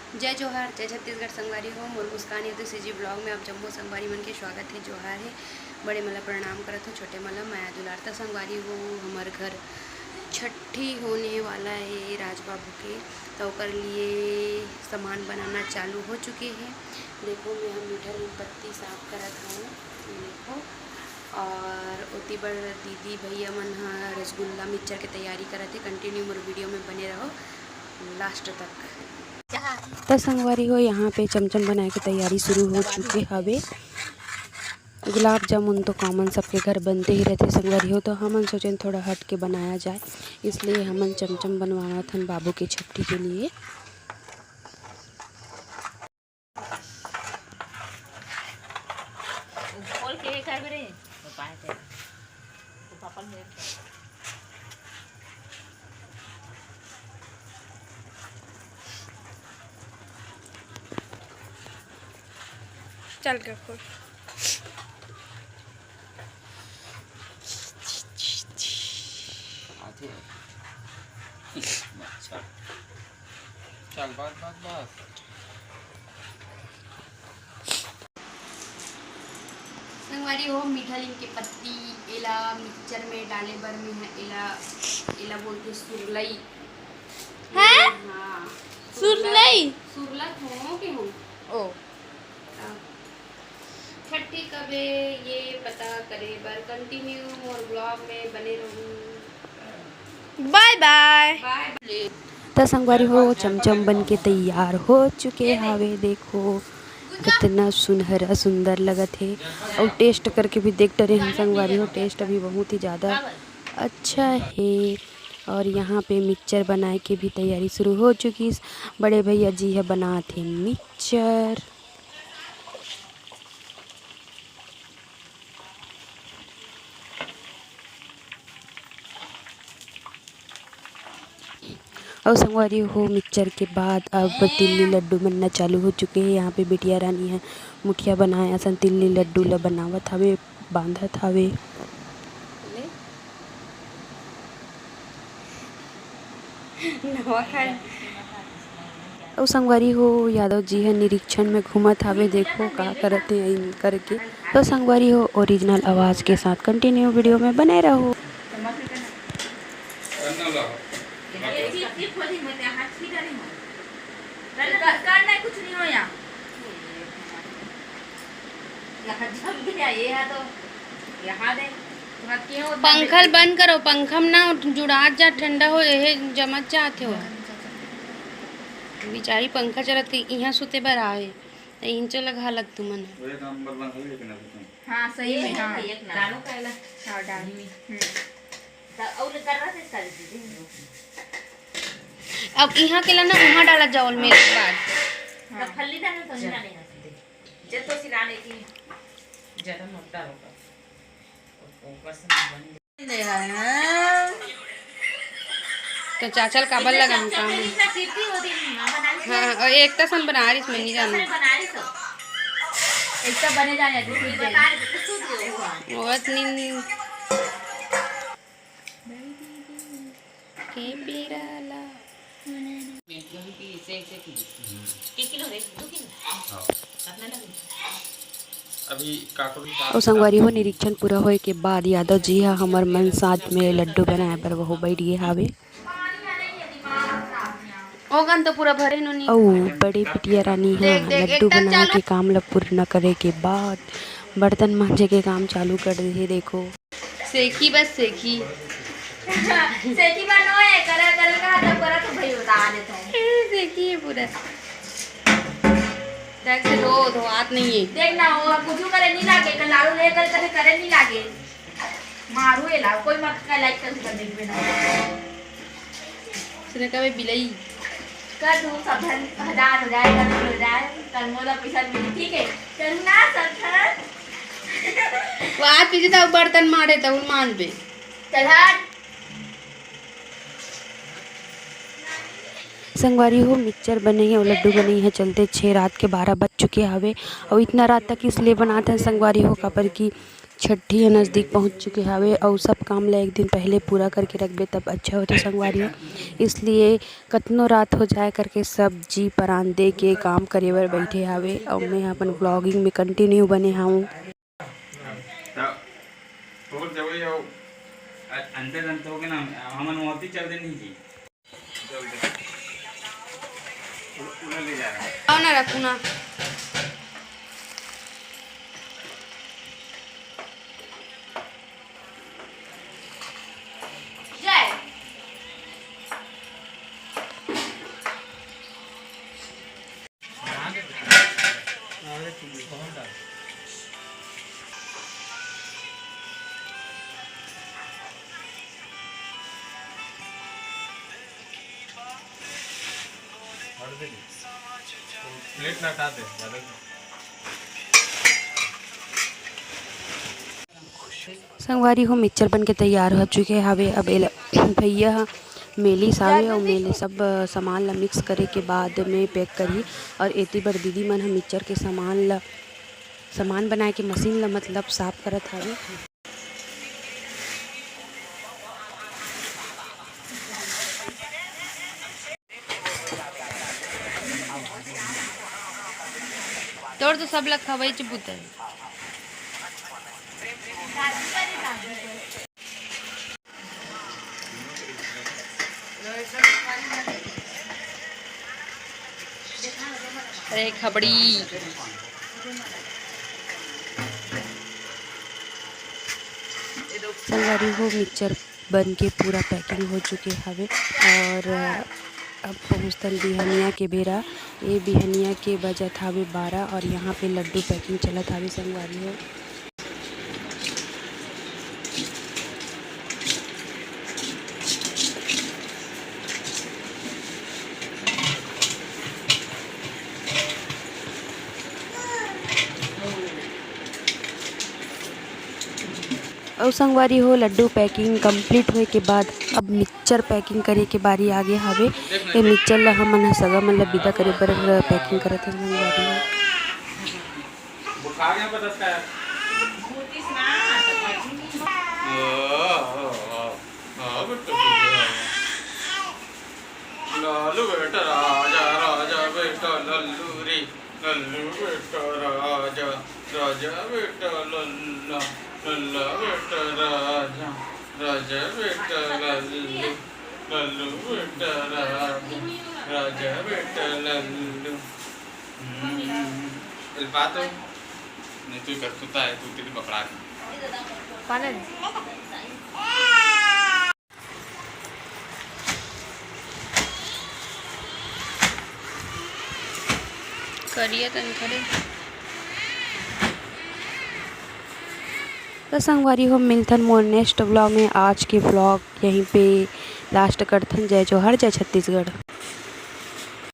जय जोहार, जय छत्तीसगढ़। संगवारी हो मोर मुस्कान यदि सीजी ब्लॉग में आप जम्मू संगवारी मन के स्वागत है। जोहार है। बड़े मला प्रणाम करत हो, छोटे मला माया दुलार। तो संगवारी हो हमार घर छठी होने वाला है राज बाबू के, तो कर लिए सामान बनाना चालू हो चुके हैं। देखो मैं हम मीठा नीम पत्ती साफ करत हूँ, देखो। और उती बड़ दीदी भैया मन रसगुल्ला मिक्सचर के तैयारी करत है। कंटिन्यू मोर वीडियो में बने रहो लास्ट तक। तो संगवारी हो यहाँ पे चमचम बनाए की तैयारी शुरू हो चुके हवे। गुलाब जामुन तो कॉमन सबके घर बनते ही रहते संगवारी हो, तो हमन सोचें थोड़ा हट के बनाया जाए, इसलिए हमन चमचम बनवाना था बाबू की छठी के लिए। चल के खोल। चल बस संगवारी हो मीठा नीम के पत्ती एला मिक्सचर में डाले बर में है। एला बोलते सुरलई है। हाँ सुरलई सुरलत हो के हो ओ छठी कबे ये पता करे बर कंटिन्यू और ब्लॉग में बने रहूं। Bye bye bye. तो संगवारी हो चमचम बन के तैयार हो चुके हावे। देखो कितना सुनहरा सुंदर लगत है, और टेस्ट करके भी देख रहे हैं संगवारी हो। टेस्ट अभी बहुत ही ज़्यादा अच्छा है। और यहाँ पे मिक्सचर बनाए के भी तैयारी शुरू हो चुकी। बड़े भैया जी है बनाते मिक्सचर। और संगवारी हो मिक्सचर के बाद अब तिल्ली लड्डू बनना चालू हो चुके हैं। यहाँ पे बिटिया रानी है मुठिया बनाया सन तिल्ली लड्डू ला बनावत हवे, बांधत हवे। और संगवारी हो यादव जी है निरीक्षण में घूमत हवे, देखो का करते हैं करके। तो संगवारी हो ओरिजिनल आवाज़ के साथ कंटिन्यू वीडियो में बने रहो। कुछ नहीं हो यहाँ पंखल बंद करो, पंखम ना जुड़ात जा ठंडा हो रहे जमत जाते हो। बिचारी पंखा चलत के यहाँ सुते बर आए इंच लगा लग तुमन। हाँ सही में हाँ डालो कहला हाँ डाली में और कर रहा था अब यहाँ के ना वहाँ डाला जाओ मेरे बाद हाँ फल्ली डालना तो नहीं डालेगा जब तो सिराने की ज़्यादा मोटा होगा ऊपर से बन दे रहा है। तो चाचल काबल लगा हम काम। हाँ और एक तो सन बना रही इसमें नहीं जाना एक तो बने जाने बहुत नींद के बिराला और संगवारी हो निरीक्षण पूरा होए के बाद यादव जी हा हमर मन साथ में लड्डू बनाए पर वो बैठिए हावे। ओगन तो पूरा भरे नो। ओ बड़े बिटिया रानी है लड्डू बनाए के काम ला पूर्ण करे के बाद बर्तन मांजे के काम चालू कर दे। देखो सेकी बस सेकी सेकी बनो है करा करा का हाथ करा तो भाई बता देता है सेकी पूरा टैग से दो हाथ नहीं है। देखना वो कुछ करे नहीं लागे कल लाड़ू लेकर कभी करे नहीं लागे मारू ये लाओ कोई मत का लाइक कर देख बिना इसने कभी बिलाई कर दूँ सब 1000 हो जाएगा हो जाए कल मोला पैसा मिली ठीक है चल ना सब वो आज पीछे तक बर्तन मारे तब मान पे चल हट। संगवारी हो मिक्सचर बने हैं और लड्डू बने हैं चलते 6 रात के 12 बज चुके हवे। और इतना रात तक इसलिए बनाते हैं संगवारी हो कापर की छठी ह नज़दीक पहुँच चुके हवे और सब काम ला एक दिन पहले पूरा करके रखबे तब अच्छा होथे संगवारी हो। इसलिए कतनो रात हो जाए करके सब्जी परान दे के काम करे बर बैठे हवे और मैं अपन ब्लॉगिंग में कंटिन्यू बने हूँ। अंते हो गए ना हमन मोती चल दे नहीं जी ले जा रहा है आओ ना रखू ना प्लेट ना हटा दे संगवारी हो मिक्सचर बन के तैयार हो चुके हवे। अब भैया मेली सावे और मेले सब सामान ला मिक्स करे के बाद में पैक करी और एती बर दीदी मन हम मिक्सचर के सामान बनाए के मशीन ला मतलब साफ करत हवे। तोड़ तो सब लग खवाई चुपुत है। अरे खबड़ी संगवारी हो मिक्सचर बन के पूरा पैकिंग हो चुके हवे और अब पहुँचतन बिहनिया के बेरा। ये बिहनिया के बजत हवे 12 और यहाँ पे लड्डू पैकिंग चलत हवे संगवारी हो। और संगवारी हो लड्डू पैकिंग कंप्लीट होए के बाद अब मिक्सचर पैकिंग करे के बारी आगे हवे। ये मिक्सचर ला हमन सगा मन ला विदा करे बर पैकिंग करत हन संगवारी हो। बुखार यहाँ पर दस का है लालू बेटा राजा राजा बेटा लल्लू रे लल्लू बेटा राजा राजा बेटा लल्ला लल्ला बेटा राजा राजा बेटा लल्लू लल्लू बेटा राजा राजा बेटा लल्लू बात हो नहीं तू कर सुता है तू तेरी पकड़ा पालन करिए तन करे तो संगवारी हो मिलथन मोर नेक्स्ट व्लॉग में। आज के व्लॉग यहीं पे लास्ट करथन। जय जोहर जय छत्तीसगढ़।